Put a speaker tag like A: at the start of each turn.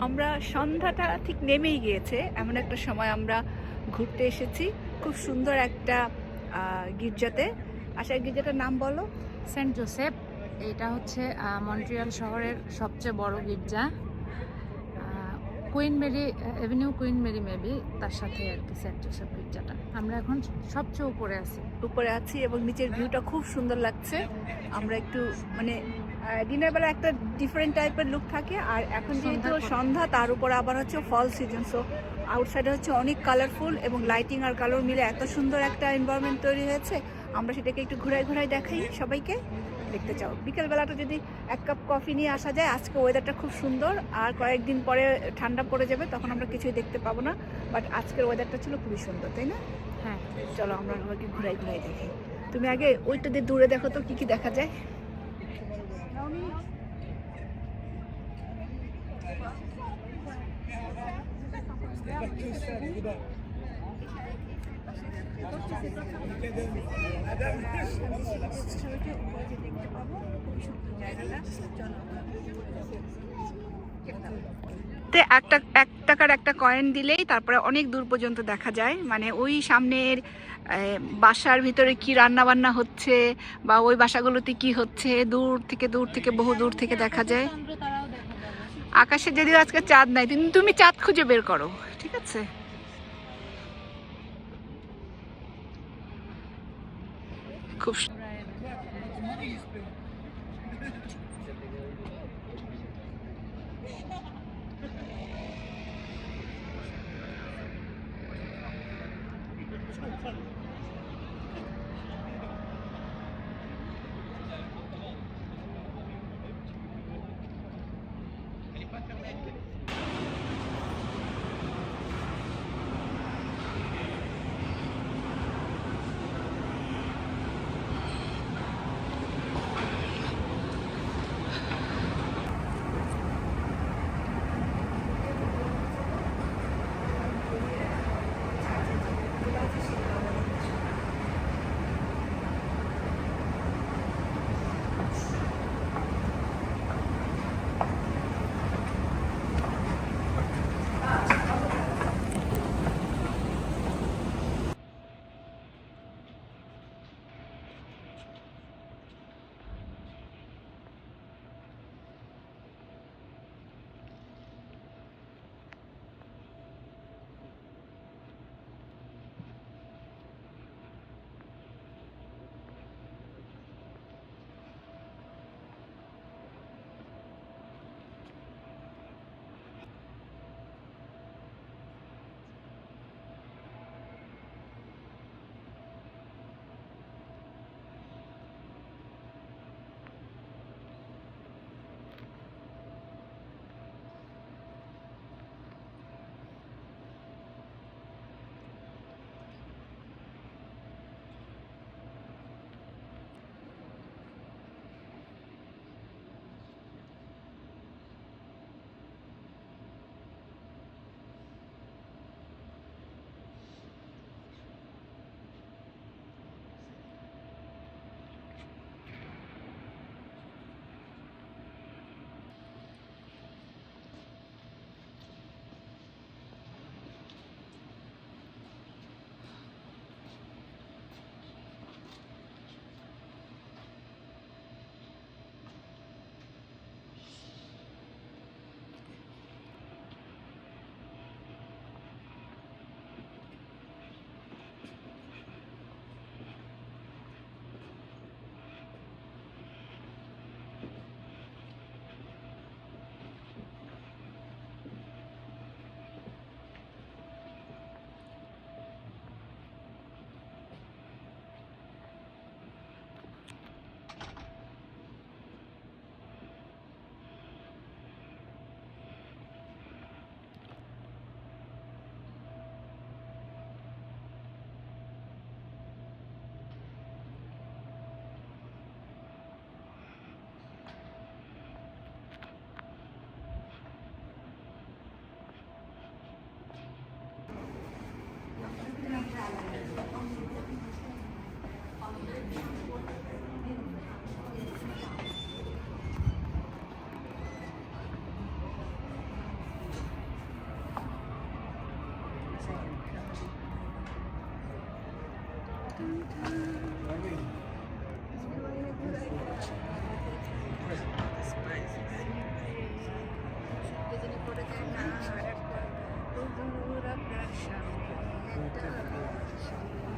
A: আমরা সন্ধ্যাটা ঠিক নেমেই গিয়েছে, এমন একটা সময় আমরা ঘুরতে এসেছি খুব সুন্দর একটা গির্জাতে। আশা, গির্জাটার নাম বলো।
B: Saint Joseph. এটা হচ্ছে মন্ট্রিয়াল শহরের সবচেয়ে বড় গির্জা। Queen Mary avenue, Queen Mary maybe তার সাথে আর কি সেন্ট জোসেফ গির্জাটা। আমরা এখন সবচেয়ে
A: উপরে আছি এবং নিচের ভিউটা খুব সুন্দর লাগছে। আমরা একটু মানে দিনের বেলা একটা ডিফারেন্ট টাইপের লুক থাকে, আর এখন যেহেতু সন্ধ্যা, তার উপর আবার হচ্ছে ফল সিজন, সো আউটসাইডে হচ্ছে অনেক কালারফুল এবং লাইটিং আর কালার মিলে এত সুন্দর একটা এনভায়রনমেন্ট তৈরি হয়েছে। আমরা সেটাকে একটু ঘুরাই ঘুরাই দেখাই সবাইকে। দেখতে চাও বিকেলবেলাটা যদি এক কাপ কফি নিয়ে আসা যায়। আজকে ওয়েদারটা খুব সুন্দর, আর কয়েকদিন পরে ঠান্ডা পড়ে যাবে, তখন আমরা কিছুই দেখতে পাবো না, বাট আজকের ওয়েদারটা ছিল খুবই সুন্দর, তাই না?
B: হ্যাঁ,
A: চলো আমরা সবাইকে ঘুরাই ঘুরাই দেখি। তুমি আগে ওইটা দিয়ে দূরে দেখো তো কি কি দেখা যায়। এক টাকার একটা কয়েন দিলেই তারপরে অনেক দূর পর্যন্ত দেখা যায়, মানে ওই সামনের বাসার ভিতরে কি রান্না বান্না হচ্ছে বা ওই বাসাগুলোতে কি হচ্ছে দূর থেকে বহু দূর থেকে দেখা যায়। আকাশে যদিও আজকে চাঁদ নাই, তুমি চাঁদ খুঁজে বের করো, ঠিক আছে? খুব করে যায় না আর একবার হুজুর আপনার সামনে একটা